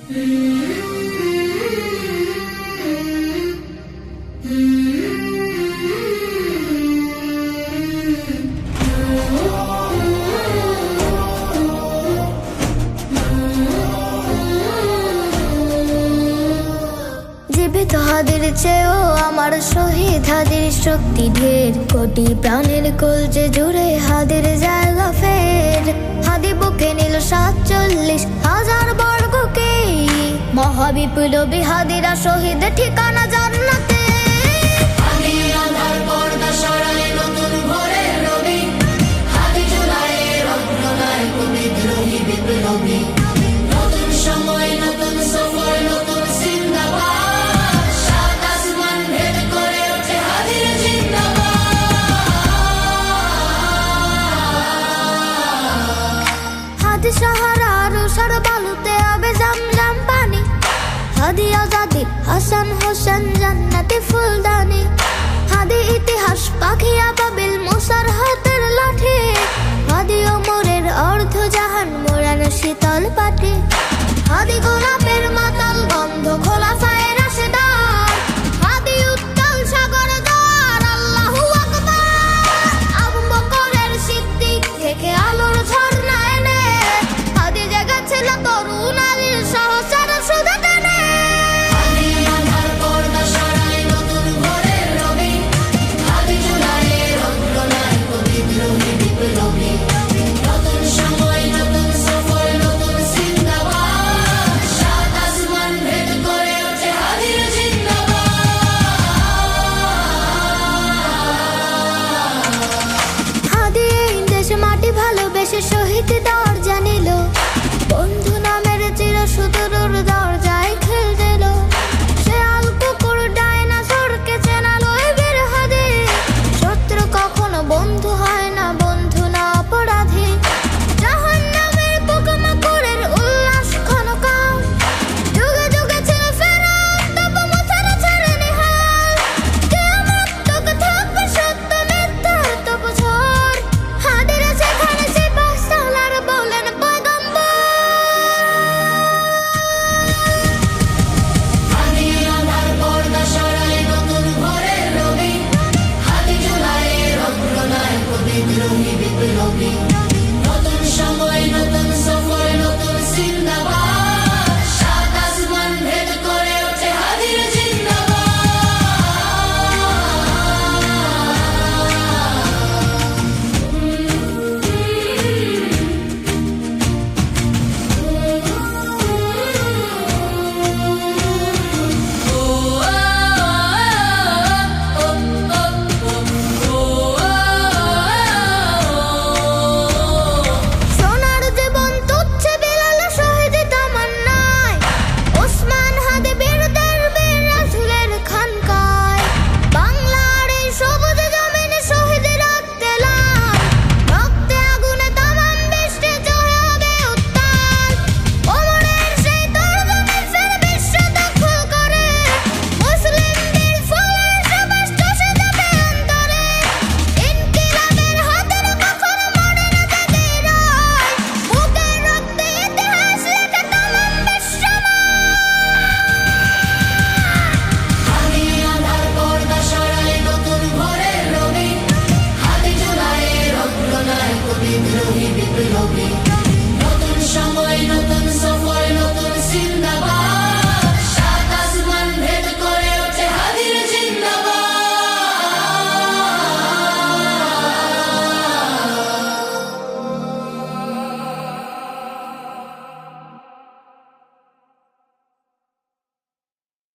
জীবিত হাদির চেয়েও আমার শহীদ হাদির শক্তি ঢের, কোটি প্রাণের কলজে জুড়ে হাদির জায়গা ফের। হাদি বুকে নিল 47,000 বর্গকে, মহাবিপ্লবী হাদিরা শহীদ ঠিকানা জান্নাতে। হাদি আঁধার পর্দা সরায় নতুন ভোরের রবি, হাদি জুলাইয়ের অগ্রনায়ক বিদ্রোহী বিপ্লবী। নতুন সময় নতুন সফর নতুন জিন্দাবাদ, সাত আসমান ভেদ করে ওঠে হাদির জিন্দাবাদ। হাদি সাহারা রুষার বালুতে আবে জামজাম পানি, হাদি আজাদি হাসান হোসেন জান্নাতি ফুলদানি। হাদি ইতিহাস পাখি আবাবিল মুসার হাতের লাঠি, হাদি ওমরের অর্ধ জাহান মোড়ানো শীতল পাটি। হাদি গোলাপের মাতাল গন্ধ খোলাফায়ে রাশেদার, হাদি উত্তাল সাগর দ্বার আল্লাহু আকবার। আবু বকরের সিদ্দিক থেকে আলোর ঝর্ণা এনে, হাদি জেগেছিল তরুণ আলীর সাহসে